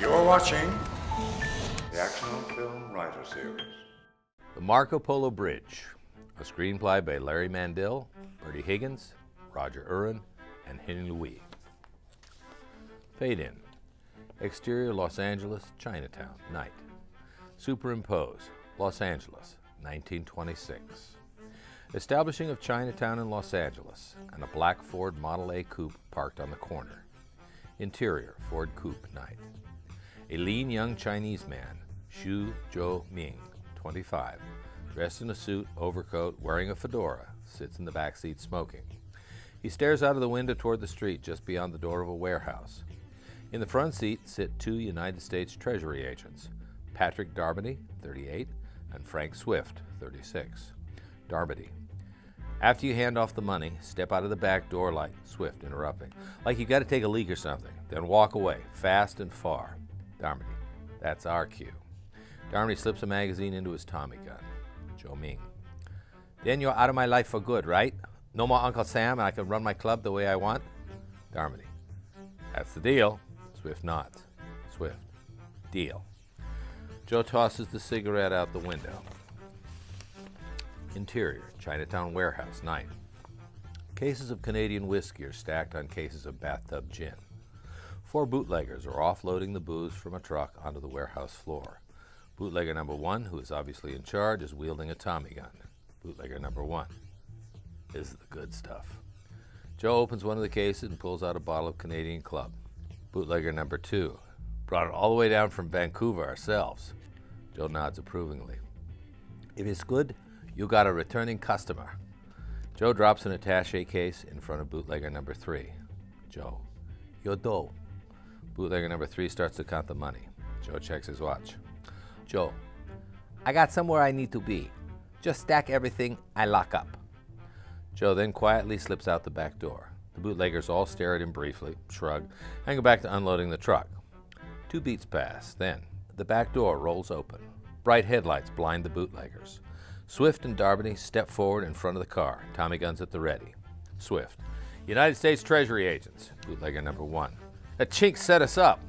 You're watching the Action Film Writer Series. The Marco Polo Bridge, a screenplay by Larry Mandel, Bertie Higgins, Roger Urin, and Henry Louis. Fade in. Exterior Los Angeles, Chinatown, night. Superimpose, Los Angeles, 1926. Establishing of Chinatown in Los Angeles, and a black Ford Model A coupe parked on the corner. Interior, Ford coupe, night. A lean young Chinese man, Xu Zhou Ming, 25, dressed in a suit, overcoat, wearing a fedora, sits in the back seat smoking. He stares out of the window toward the street just beyond the door of a warehouse. In the front seat sit two United States Treasury agents, Patrick Darby, 38, and Frank Swift, 36. Darby: after you hand off the money, step out of the back door like Swift interrupting, like you got to take a leak or something, then walk away, fast and far. Darby: that's our cue. Darby slips a magazine into his Tommy gun. Zhou Ming: then you're out of my life for good, right? No more Uncle Sam and I can run my club the way I want? Darby: that's the deal. Swift nods. Swift: deal. Joe tosses the cigarette out the window. Interior, Chinatown warehouse, night. Cases of Canadian whiskey are stacked on cases of bathtub gin. Four bootleggers are offloading the booze from a truck onto the warehouse floor. Bootlegger number one, who is obviously in charge, is wielding a Tommy gun. Bootlegger number one: this is the good stuff. Joe opens one of the cases and pulls out a bottle of Canadian Club. Bootlegger number two: brought it all the way down from Vancouver ourselves. Joe nods approvingly. If it's good, you got a returning customer. Joe drops an attaché case in front of bootlegger number three. Joe: your dough. Bootlegger number three starts to count the money. Joe checks his watch. Joe: I got somewhere I need to be. Just stack everything, I lock up. Joe then quietly slips out the back door. The bootleggers all stare at him briefly, shrug, and go back to unloading the truck. 2 beats pass. Then the back door rolls open. Bright headlights blind the bootleggers. Swift and Darby step forward in front of the car, Tommy guns at the ready. Swift: United States Treasury agents. Bootlegger number one: a chink set us up.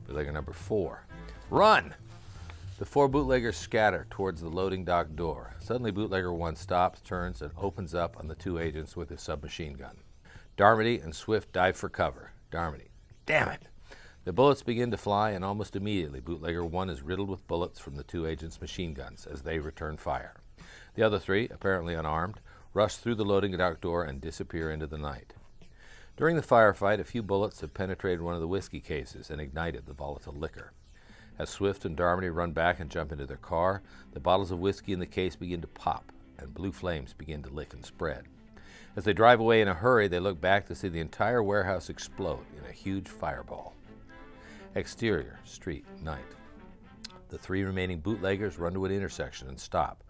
Bootlegger number four: run! The 4 bootleggers scatter towards the loading dock door. Suddenly bootlegger one stops, turns, and opens up on the 2 agents with his submachine gun. Darby and Swift dive for cover. Darby: damn it! The bullets begin to fly, and almost immediately bootlegger one is riddled with bullets from the 2 agents' machine guns as they return fire. The other 3, apparently unarmed, rush through the loading dock door and disappear into the night. During the firefight, a few bullets have penetrated one of the whiskey cases and ignited the volatile liquor. As Swift and Darby run back and jump into their car, the bottles of whiskey in the case begin to pop, and blue flames begin to lick and spread. As they drive away in a hurry, they look back to see the entire warehouse explode in a huge fireball. Exterior, street, night. The 3 remaining bootleggers run to an intersection and stop.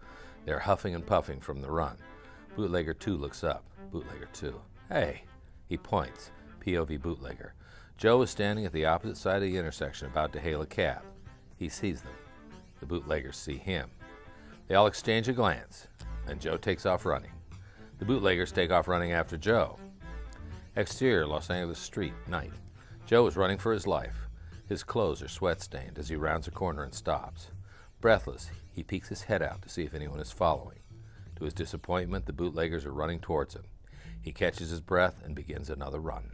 They are huffing and puffing from the run. Bootlegger 2 looks up. Bootlegger 2: hey! He points. POV bootlegger. Joe is standing at the opposite side of the intersection about to hail a cab. He sees them. The bootleggers see him. They all exchange a glance, and Joe takes off running. The bootleggers take off running after Joe. Exterior, Los Angeles street, night. Joe is running for his life. His clothes are sweat-stained as he rounds a corner and stops. Breathless, he peeks his head out to see if anyone is following. To his disappointment, the bootleggers are running towards him. He catches his breath and begins another run.